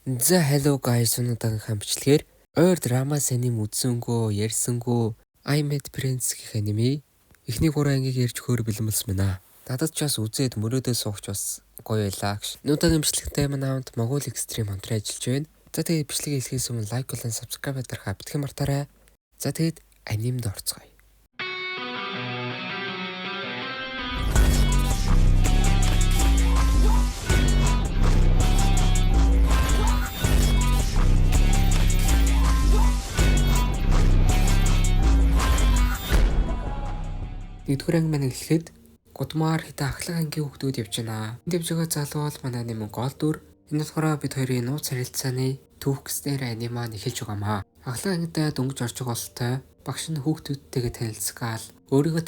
За hello guys, өнөөдрийн хамтлагаар ойр драма саним үзсэнгөө ярьсэнгөө I Met Prince гэх аниме эхний 3 ангийг ярьж хөөр бэлэн болсон байна. Надад ч бас үзээд мөрөөдөө суугч бас гоё байлаа гэж. Өнөөдрийн имжлэгтэй манайд Могул Extreme хамтран ажиллаж байна. За тэгээд бичлэгээ хэлхээс өмнө лайк болон subscribe дарахаа битгий мартаарай. За тэгээд анимд орцгоё. Нэгдүгээр анги маань эхлэхэд гудмаар хитэ ахлах ангийн хүүхдүүд явж байна. Энд явж байгаа залуу бол манай аниме гол дүр. Энэ болохоор бид хоёрын нууц харилцааны түүхснээр аниме маань эхэлж байгаамаа. Ахлах ангидаа дөнгөж орж байгаа болтой багш нь хүүхдүүдтэйгээ танилцгаал өөрийгөө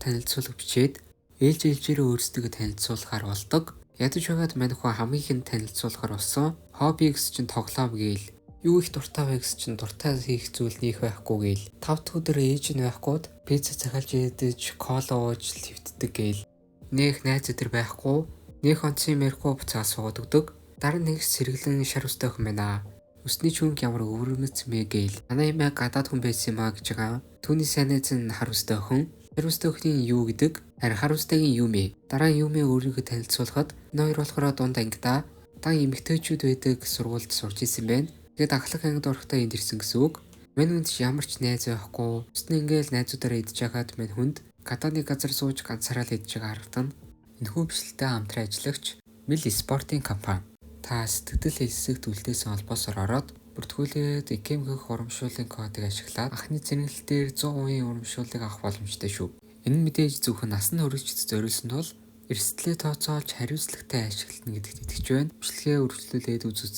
танилцуулах бичээд ээлжээрээ өөрсдөө танилцуулахаар болдог. Ядаж байгаад манайхаа хамгийн их танилцуулахаар болсон. Хобби гэсэн чинь тоглоом гээл. Юу их дуртай вэ гэсэн чинь дуртай хийх зүйл нөх байхгүй гээл. 5 өдөр ээж нь байхгүйд пицца захиалж идэж, кола ууж твтдэг гээл. Нэх найз өдр байхгүй, нэх онцгийн мэрхүү буцаа суугаад өгдөг. Дараа нь нэг сэргэлэн шар устай охин байна. Өсний чүнг ямар өвөрмөц мэ гээл. Манай эмээ гадаад хүн байсан юм а гэж байгаа. Түүний санаац нь хар устай охин. Хар устай охины юу гэдэг? Харин хар устайгийн юм ээ. Дараа нь юмээ өөрийгөө танилцуулахад ноёр болохоор дунд ангидаа дан эмэгтэйчүүд байдаг сургуульд сурч исэн байна. Тэгээд ахлах ангид орохдоо энд ирсэн гэсэн үг. Мань хүнд ямар ч найз байхгүй. Өснө ингээл найзуудаараа идэж хагаад мань хүнд гадаадны газар сууж ганцаараа л идэж байгаа харагдан. Энэхүү бичлэгтээ хамтран ажиллагч Мил спортын компани. Та сэтгэл хэлсэгт үлдээсэн холбоосоор ороод бүртгүүлээд икемгэх урамшууллын кодыг ашиглаад анхны зэнгэлэлтээр 100% урамшууллыг авах боломжтой шүү. Энэ мэдээж зөвхөн насны хүрэгчд зориулсан тул эрсдлээ тооцоолж хариуцлагатай ашиглана гэдэгт итгэж байна. Бичлэгээ үргэлжлүүлээд үзүүц.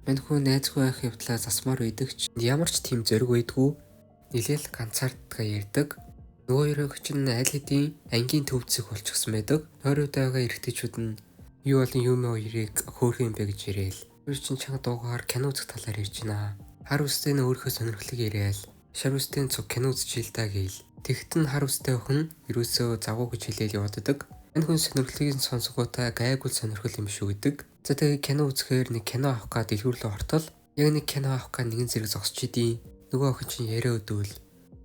Манайхуу найзгүй байх явдлаа засмаар байдагч ямар ч тийм зориг байдгүй нэлээл ганцаардгаа ярьдаг. Нөгөө ерөөгч нь аль хэдийн ангийн төвцөг болчихсон байдаг. Тойроод байгаа эрэгтэйчүүд нь юу болон юм хоёрыг хөөх юм бэ гэж ирээл. Тэр чинь чанга дуугаар кино үзэх талаар ярьж байна. Хар устэй нь өөрийнхөө сонирхлыг яриад шар устэй цуг кино үзчихэл та гээл. Тэгтэн хар устэй охин ерөөсөө завгүй гэж хэлээл явааддаг. Энэ хүн сонирхлыг сонсгоотой гайгүй сонирхол юм шүү гэдэг. За тэгээ кино үзэхээр нэг кино авах га дэлгүүр рүү хортол яг нэг кино авах га нэгэн зэрэг зогсч идэв. Нөгөө охин чинь яриа өдвөл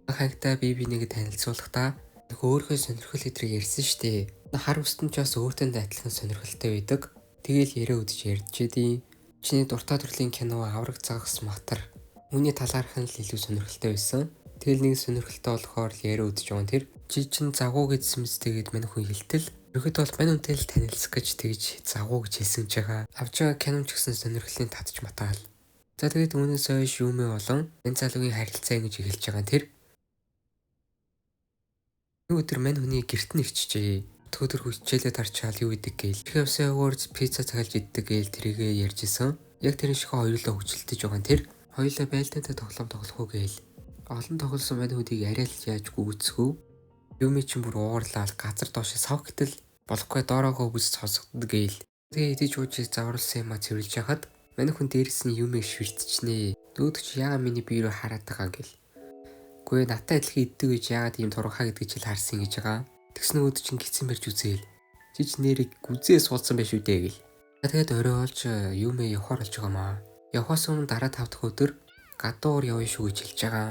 хагтаа би нэгэ танилцуулахдаа нөгөө өөрийнхөө сонирхол хэдрийг ярьсан штэ. Хар устан ч бас өөртөө адилхан сонирхолтой байдаг. Тэгээл яриа өдөж ярьж идэв. Чиний дуртай төрлийн кино авраг загас матар. Үүний талаарх нь л илүү сонирхолтой байсан. Тэгэл нэг сонирхолтой болохоор яриа өдөж байгаа тэр чи чин загуу гэдсэн мэт тэгээд мань хүн хэлтэл ерөөд бол мань үнтэй л танилцах гэж тэгж загуу гэж хэлсэн ч байгаа. Авч байгаа киноч гэсэн сонирхлын татж матаал. За тэгээд үүнээс хойш юмээ болон энэ залуугийн харилцаа ингэж эхэлж байгаа тэр нэг өдөр мань хүний гэрт нь ирчихжээ. Өдөр хүчээлээ тарчаал юу идэг гээл. Их явсаа өгөр пицца цагалж иддэг гээл тэрийгэ ярьжсэн. Яг тэр шиг хоёулаа хүчилдэж байгаа тэр хоёулаа байлдаантай тоглоом тоглох уу гээл. Олон тоглосон мань хүнийг арай л яажгүй үцгүү. Юми чинь бүр уурлаад газар доош сав гэтэл болохгүй доороогоо бүс цосгддог гээл. Тэгээ идэж ууж завруулсан юм а цэвэрлж яхад мань хүн дээрс нь юмыг швиртчихнэ. Дөөдөч яага миний бие рүү хараад байгаа гээл. Гүй натаа адилхан иддэг гэж яагаад ийм турхаа гэдгийг чил харсан гэж байгаа. Тэгсэн өөд чинь гисэн барьж үзээл. Жиж нэрийг гүзээ суулсан байх шүү дээ гээл. Тэгээд орой олж юмээ явахаар болж байгаамаа. Явахаас өмнө дараа 5 дахь өдөр гадуур явъя шүү гэж хэлж байгаа.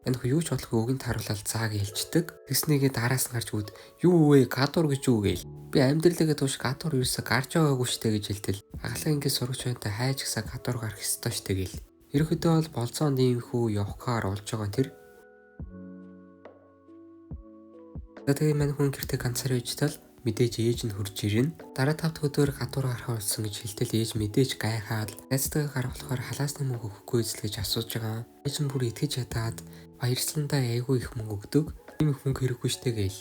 Энэ хөө юу ч бодлого өгөн таруулаад зааг хэлцдэг. Тэгснийгээ дараас нь гарч үд юу вэ гадуур гэж юу гээл. Би амьдралыгаа туш гадуур юусаа гарч байгаагүй штэ гэж хэлтэл. Аглаа ингээд сурагч байнта хайж гисаа гадуур гарах ёстой штэ гээл. Ерөнхийдөө бол болцоонд ийм хүү явахаар болж байгаа тэр. Тэгээ мань хүн гэртээ ганцаар байжтал мэдээж ээж нь хурж ирнэ. Дараа 5 дахь өдөр гадуур гарах болсон гэж хэлтэл ээж мэдээж гайхаад найзтайгаа гарах болохоор халаасны мөнгө өгөхгүй эзэл гэж асууж байгаа. Ээж нь бүр итгэж ядаад баярлаландаа айгүй их мөнгө өгдөг. Ийм их мөнгө хэрэггүй штэ гээл.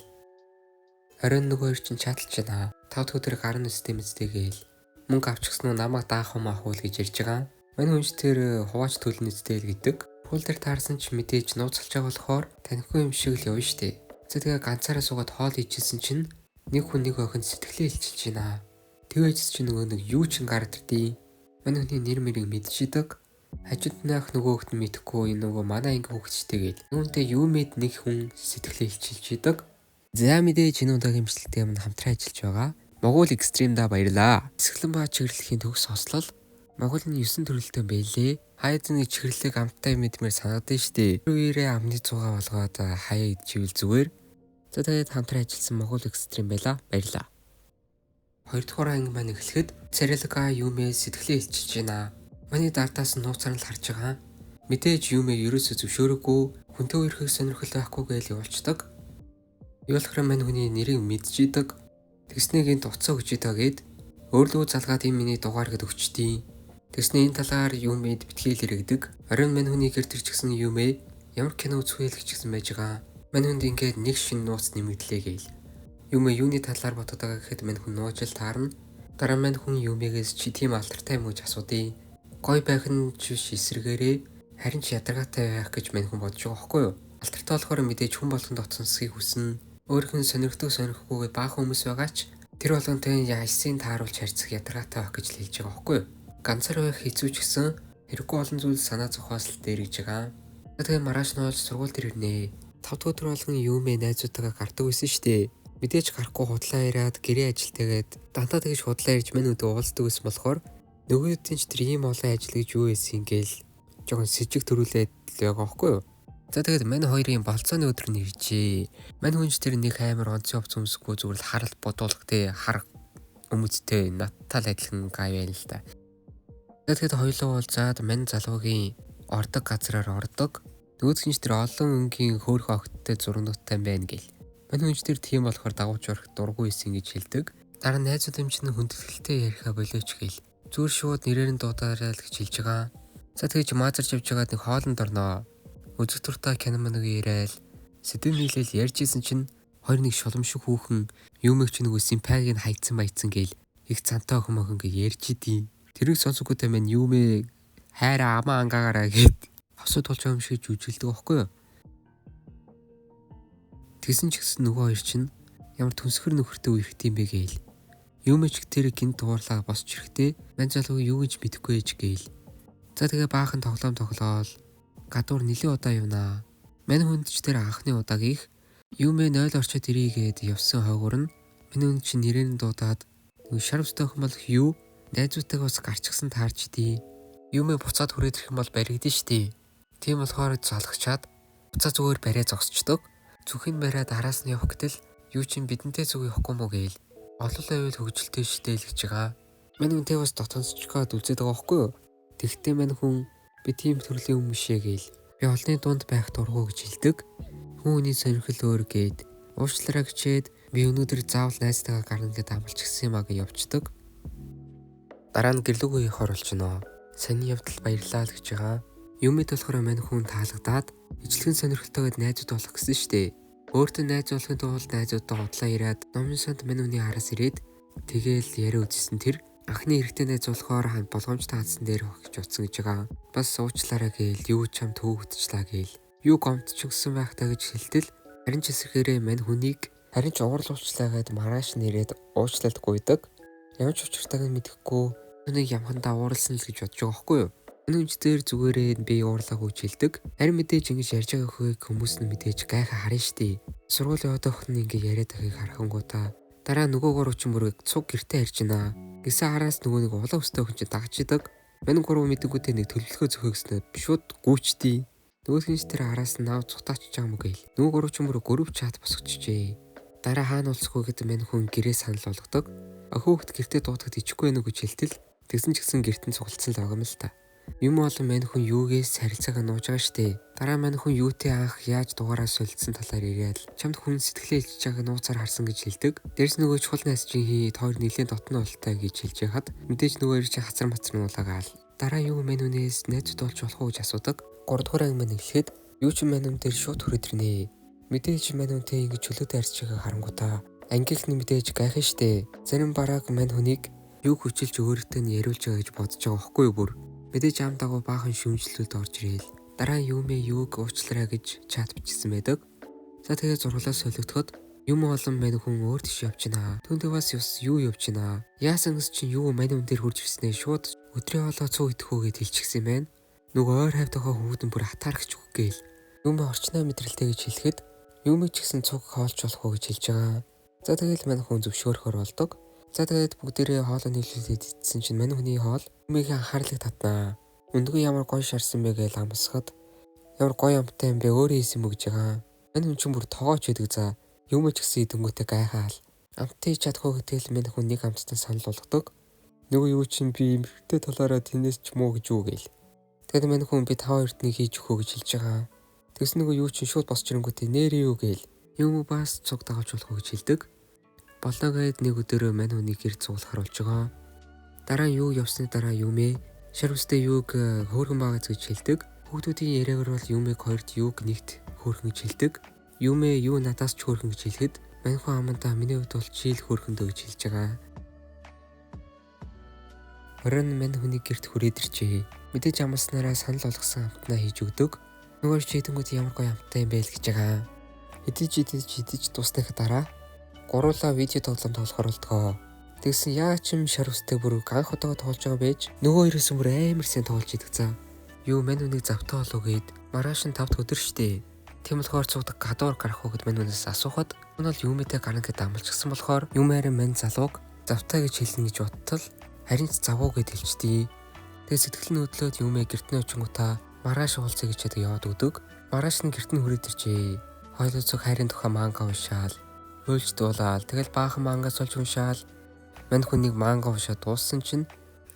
Оройн нөгөө хоёр чинь чаталж байна. 5 дахь өдөр гарна үстэй мэзтэй гээл. Мөнгө авчихсан уу намайг даах юм аах уу гэж ярьж байгаа. Мань хүнч тэр хуваач төлнө үстэй л гэдэг. Пул дээр таарсан ч мэдээж нууцлж байгаа болохоор танихгүй юм шиг л явна штэ. За тэгээ ганцаараа суугаад хоол идчихсэн чинь нэг хүн нэг охинд сэтгэлээ илчилж байна. Тэгээс чи нөгөө нэг юу ч гарддیں۔ Манай хүний нэр мэрийг мэдчихдэг. Хажууд наах нөгөөхт нь мэдхгүй энэ нөгөө манай анги хөвгчтэй гээл. Үүнтэй юу мэд нэг хүн сэтгэлээ илчилж идэг. За мэдээж энэ удаагийн бичлэгтэй юм хамтран ажиллаж байгаа. Могул Extreme да баярлаа. Эсгэлэн ба чиглэлийн төгс хослол Монгол нь 9 төрөлтэй байлээ. Хаяад нэг чихэрлэг амттай мэдмээр санагдсан штэ. Үерээ амны цугаа болгоод хаяа идчихвэл зүгээр. За тэгээд хамтран ажилласан Монгол экстрим байла. Баярлаа. 2 дугаар анги маань эхлэхэд Царилга Юмэ сэтгэлээ илчилж байна. Манай дардаас нууцаар л харж байгаа. Мэдээж Юмэ ерөөсө зөвшөөрөөгүй, хүнтэй үерхэх сонирхол байхгүй гэж явуулцдаг. Юулахраа мань хүний нэрийг мэдчихийдэг. Тэснэг энд уцаа өгч идэгээд өөрлөө залгаад энэ миний дугаар гэд өчтий. Тэснэ энэ талаар Юмэд битгий л иргэдэг. Оройн мань хүний гэр төрч гисэн Юмэ ямар кино үзвэл гэж гисэн байж байгаа. Мань хүнд ингээд нэг шин нууц нэмэгдлээ гээл. Юмэ юуны талаар боддог байгаа гэхэд мань хүн нуужил таарна. Дараа мань хүн Юмэгээс чи тийм алдартай юм гэж асуудیں۔ Гой байх нь ч биш эсрэгээрээ харин ч ядаргаатай байх гэж мань хүн бодож байгаа байхгүй юу? Алдартай болохоор мэдээж хүн болгонд отсонсхийг хүснэ. Өөрхөн сонирхгүйгээ баахан хүмүүс байгаа ч тэр болгонтэй яйсын тааруулж харьцах ядаргаатай байх гэж л хэлж байгаа байхгүй юу? Ганцаар байх хэцүү ч гэсэн хэрэггүй олон зүйл санаа зовхоос л дээр гэж байгаа. Тэгээ маргааш нь олж сургууль дээр ирнэ. 5 дахь өдөр болгон Юмэ найзуудтайгаа гардаг байсан шүү дээ. Мэдээж гарахгүй худлаа ирээд гэрээ ажилтайгээд дандаа тэгж худлаа ирж мань өдөө уулздаг гэсэн болохоор нөгөөдийн ч тэр ийм олон ажил гэж юу байсан гээл жоохон сэжиг төрүүлээд л байгаа байхгүй юу? За тэгээд мань хоёрын болцооны өдөр нь иржээ. Мань хүнч тэр нэг амар онцгой овц өмсөхгүй зүгээр л харалт бодуулах те хар өмөцтэй надтай л адилхан гай байл л та. Тэгээд хоёулаа уулзаад мань залуугийн ордог газраар ордог. Нөгөөдгийнч тэр олон өнгийн хөөрхөн огттой зургнуудтай байна гэл. Мань хүнч тэр тийм болохоор дагууч орох дургүй исэн гэж хэлдэг. Дараа найзууд юм чинь хүндэтгэлтэй яриха болооч гэл. Зүгээр шууд нэрээр нь дуудаарай л гэж хэлж байгаа. За тэгэж маазарч явж байгаад нэг хоолнд орноо. Үзэг туртаа кино мөнөг ирээл сэдв нийлээл ярьжсэн чинь хоёр нэг шулмшиг хүүхэн Юмэг ч нөгөө симпагийг нь хайцсан баяцсан гээл их цантай охин гээ ярьж идий. Тэрийг сонсохгүйтэй мань Юмэ хайраа амаа ангаагаараа гэд хосууд болж байгаа юм шиг жүжиглдэг байхгүй юу? Тэгсэн ч гэсэн нөгөө хоёр чинь ямар түнсгэр нөхөртэй үерхт юм бэ гээл. Юмэ ч тэр гинт дуурлаа босч ирэхдээ мань залуу юу гэж мэдэхгүй ээж гээл. За тэгээ баахан тоглоол гадуур нэлийн удаа явнаа. Мань хүнд ч тэр анхны удаагийг Юмэ 0 орчод ирээгээд явсан хойгоор нь мань хүнд чинь нэрээр нь дуудаад нөгөө шарвстай охин болох юу найзуудтайгаа бас гарчгсан таарч идий. Юмэ буцаад хүрээд ирэх юм бол баригдэн штий. Тийм болохоор залгачаад буцаа зүгээр бариа зогсчдөг. Зүхийн бариа араас нь явах гэтэл юу чинь бидэнтэй зүг явахгүй мó гээл. Олоолаа байвал хөвгөлтэй штэ л гэж байгаа. Мань хүнтэй бас дотонцчгаад үзээд байгаа байхгүй юу? Тэгтээ мань хүн би тийм төрлийн хүн мишээ гээл. Би олны дунд байх дургу гэж хэлдэг. Хүний сонирхол өөр гээд уучлаарай гэчээд би өнөөдөр заавал найзтайгаа гарна гэдээ амлаж гисэн юм аа гэж явцдаг. Дараа нь гэрлүүгөө их оруулчихно. Саний явдал баярлаа л гэж байгаа. Юмэд болохоор мань хүн таалагдаад ижлэгэн сонирхолтойгод найзууд болох гэсэн штэ. Өөртөө найз болохын тулд найзуудтай готлоо ирээд номын санд мань хүний араас ирээд тэгээл яриа үзсэн тэр анхны эрэгтэй найз болохоор хамт болгоомжтой хандсан дээр хогч утсан гэж байгаа. Бас уучлаарай гээл юу ч юм төвөгдчлаа гээл. Юу гомдчихсан байх та гэж хэлтэл харин ч эсрэхээрээ мань хүнийг харин ч уурлуулчлаагаад маргааш нэрээд уучлалт гуйдаг. Ямар ч учиртайг нь мэдэхгүй хүнийг ямхандаа ууралсан л гэж бодож байгаа байхгүй юу? Үнэнч дээр зүгээрээ би уурлаагүй ч хэлдэг. Харин мэдээж ингэж ярьж байгаа хөөг хүмүүс нь мэдээж гайхаа харна штий. Сургуулийн одоох нь ингэ яриад байгааг харахангуудаа дараа нөгөөгөр учин бүрэг цуг гэртээ харж байна. Гэсэн хараас нөгөө нэг улаан өстэй хүн чинь дагж идэг. Мань гурав мэдэггүйтэй нэг төлөвлөгөө зөхөөгснөд шууд гүйчдий. Нөгөөдгийнч тэр араас нь нав цутаач чаам гээл. Нөгөө гурав чинь бүр гөрөв чат босгочжээ. Дараа хаана уулзахгүй гэдэг мань хүн гэрээ санал болгодог. Охиогт гэртээ дуудахад ичихгүй нэ гэж хэлтэл тэгсэн ч гэсэн гэртэн цуглдсан л байгаа юм л та. Юм болон мань хүн юугээс харилцаагаа нууж байгаа штэ. Дараа мань хүн юутэй анх яаж дугаараа солилцсон талаар яриад чамд хүн сэтгэлээ илчж байгааг нууцаар харсан гэж хэлдэг. Дээрс нөгөө чухал найз чинь хоёр нэлийн дотно болтой гэж хэлж яхад мэдээж нөгөө ирж хацар мацар нуулаагаал. Дараа юу мань хүнээс найзууд болж болох уу гэж асуудаг. 3 дугаар анги мань эхлэхэд юу ч мань хүн дээр шууд хүрээд ирнэ. Мэдээж мань хүнтэй ингэж чөлөөтэй харьж байгааг харангуйтаа ангийнх нь мэдээж гайхах штэ. Зарим бараг мань хүнийг юу хүчилж өөртөө нь яриулж байгаа гэж бодож байгаа байхгүй юу бүр. Мэдээж ам дагуу баахан шүмжлэлд орж ирээл. Дараа Юмэ юуг уучлаарай гэж чат бичсэн байдаг. За тэгээ зурглаас солигдоход юм олон мань хүн өөр тийш явж байна. Түүндээ бас юу явж байна. Яасан гэс чинь юу мань хүн дээр хурж ирснээ шууд өдрийн хоолоо цуу идэхүү гэж хэлчихсэн юм байна. Нөгөө ойр хавтахаа хүмүүдэн бүр атаарч үг гээл. Юмэ орчноо мэдрэлтэй гэж хэлэхэд Юмэ ч гэсэн цуг хоолж болох уу гэж хэлж байгаа. За тэгэл мань хүн зөвшөөрөхөр болдог. За тэгээд бүгдээрээ хоолоо нийлүүлээд идсэн чинь мань хүний хоол юмгийн анхаарлыг татнаа. Өндгөө ямар гоё шарсан бэ гэж амсахад ямар гоё амттай юм бэ өөрөө хийсэн мө гэж байгаа. Мань хүн чинь бүр тоогооч идэг за юм ч гэсэн идэнгүүтээ гайхаал. Амттай чадахгүй гэтэл мань хүн нэг амттай санал болгодог. Нөгөө юу чинь би эмхтэй талаараа тэнэс ч муу гэж юу гээл. Тэгээд мань хүн би 5-2-ыг хийж өгөө гэж хэлж байгаа. Тэгс нөгөө юу чинь шууд босч ирэнгүүтээ нэрээ юу гээл. Юм бас цуг дагаж болох гэж хэлдэг. Болоо гээд нэг өдөрөө мань хүнийг гэр цуглах харуулж байгаа. Дараа нь юу явсны дараа юмээ шар үстэй юуг хөөргөн байгаа гэж хэлдэг. Хүүхдүүдийн яриагаар бол юмыг хоёрт юуг нэгт хөөргөн гэж хэлдэг. Юмээ юу надаас ч хөөргөн гэж хэлэхэд мань хүн амандаа миний хувьд бол чийл хөөргөн дөө гэж хэлж байгаа. Орон мань хүний гэрт хүрээд ирчээ. Мэдээж амласнараа санал болгосон амтнаа хийж өгдөг. Нөгөө чийдэнгүүд ямар гоё амттай юм бэ л гэж байгаа. Идэж дуснахад дараа гуруулаа видео тоглоом тоглохоор болтгоо. Тэгсэн яа ч юм шар үстэй бүр анх удаа тоглож байгаа байж нөгөө хоёроос бүр амар сайн тоглож идэг цаа. Юу мань хүнийг завтаа болоо гээд маргааш нь 5 дахь өдөр штэ. Тийм болохоор цуудаг гадуур гарах уу гэд мань хүнээс асуухад энэ бол юмэтэй гарна гэд амлчихсан болохоор юм харин мань залууг завтаа гэж хэлнэ гэж боттол харин ч завуу гэд хэлчихдээ. Тэгээ сэтгэл нь хөдлөөд юмээ гэртнээ очингуудаа маргааш уулзъя гэж чадаг яваад өгдөг. Маргааш нь гэрт нь хүрээд ирчээ. Хоёулаа цог хайрын тухай манга уншаал. Хөлж дуулаад тэгэл баахан мангаас олж уншаал. Мань хүнийг манга уншаад дууссан чинь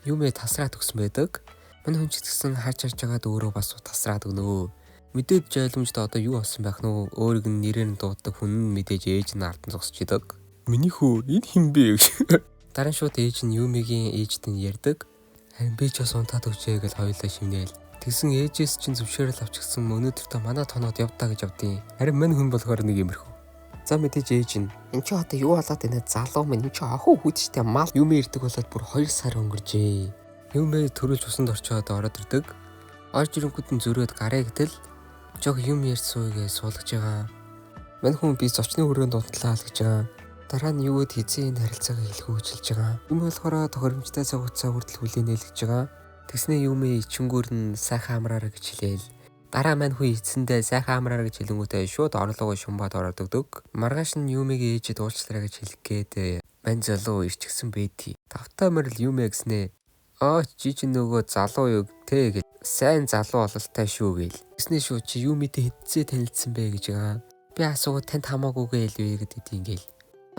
юмээ тасраад өгсөн байдаг. Мань хүн ч гэсэн харж байгаад өөрөө бас тасраад өгнөө. Мэдээж жайлмжд одоо юу болсон байх нөө өөрийг нь нэрээр нь дууддаг хүн нь мэдээж ээж нь ардн зогсож идэг. Миний хүү энэ хин бэ гэж. Дараа нь шууд ээж нь юмигийн ээжтэй нь ярьдаг. Харин би ч бас унтаад өгчээ гэж хоёулаа шивнээл. Тэгсэн ээжээс чинь зөвшөөрөл авчихсан өнөөдөр та манай тоноод явдаа гэж явдیں۔ Харин мань хүн болохоор нэг юмэрхүү. За мэдээж ээж нь энэ чи одоо юу болоод байна залуу минь энэ чи ахуу хүчтэй мал юмээ ирдэг болоод бүр 2 сар өнгөржээ. Юмээ төрүүлж усанд орчоод ороод ирдэг. Орж ирэнгүүт нь зөрөөд гараа гэдэл жог юм ярьсуугээ суулгаж байгаа. Мань хүн би зочны хүрээнд унтлаа л гэж байгаа. Дараа нь юу гэд хизээ энэ харилцаагаа хэлэхүү хэлж байгаа. Юм болохоор тохиромжтой цаг хугацаа хүртэл хүлээнэ л гэж байгаа. Тэгснээ юмээ ичингүүр нь сайхан амраараа гэж хэлээл. Дараа мань хүн эцэндээ сайхан амраараа гэж хэлэнгүүтээ шууд орлогоо шумбаад ороод өгдөг. Маргааш нь юмыг ээжэд уучлаарай гэж хэлэх гээд мань залуу ирчихсэн бэти. Тавтай морил юмээ гэснээ. Чи нөгөө залуу юу те гэж сайн залуу бололтой шүү гээл. Гэснээ шүү чи юу мэдээ хэдцээ танилцсан бэ гэж байгаа. Би асуугаад танд хамаагүй гээл вэ гэдэг ингээл.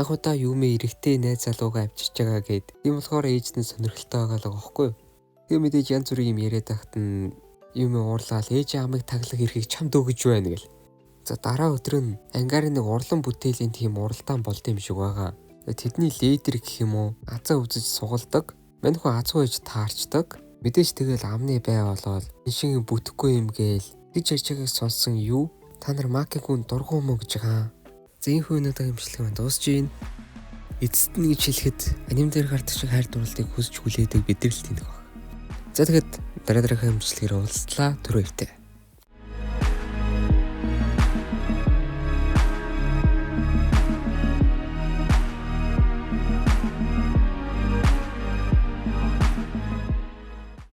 Анх удаа юмээ эрэхтэй найз залуугаа авчирч байгаа гээд. Тийм болохоор ээж нь сонирхолтой байгаа л байхгүй юу? Тэгээ мэдээж янз бүрийн юм яриад тахт нь юм уурлаад ээж амыг таглах эрхийг чамд өгөж байна гэл. За дараа өдөр нь ангаар нэг урлан бүтээлийн тийм уралдаан болд юм шиг байгаа. Тэдний лидер гэх юм уу азаа үзэж сугалдаг. Мань хүн азуу ээж таарчдаг. Мэдээж тэгэл амны бай болоод энэ шиг бүтэхгүй юм гээл. Гэж ярьж байгааг сонссон юу? Та нар макиг хүн дургуй мөн гэж байгаа. За энэ хүн удаагийн имчилгээ маань дуусж байна. Эцэст нь гэж хэлэхэд аним дээр гардаг шиг хайр дурлалыг хүсч хүлээдэг бидрэлт тэнэх баг. За тэгэхэд дараагийн имчилгээгээр уулзлаа. Түр баяртай.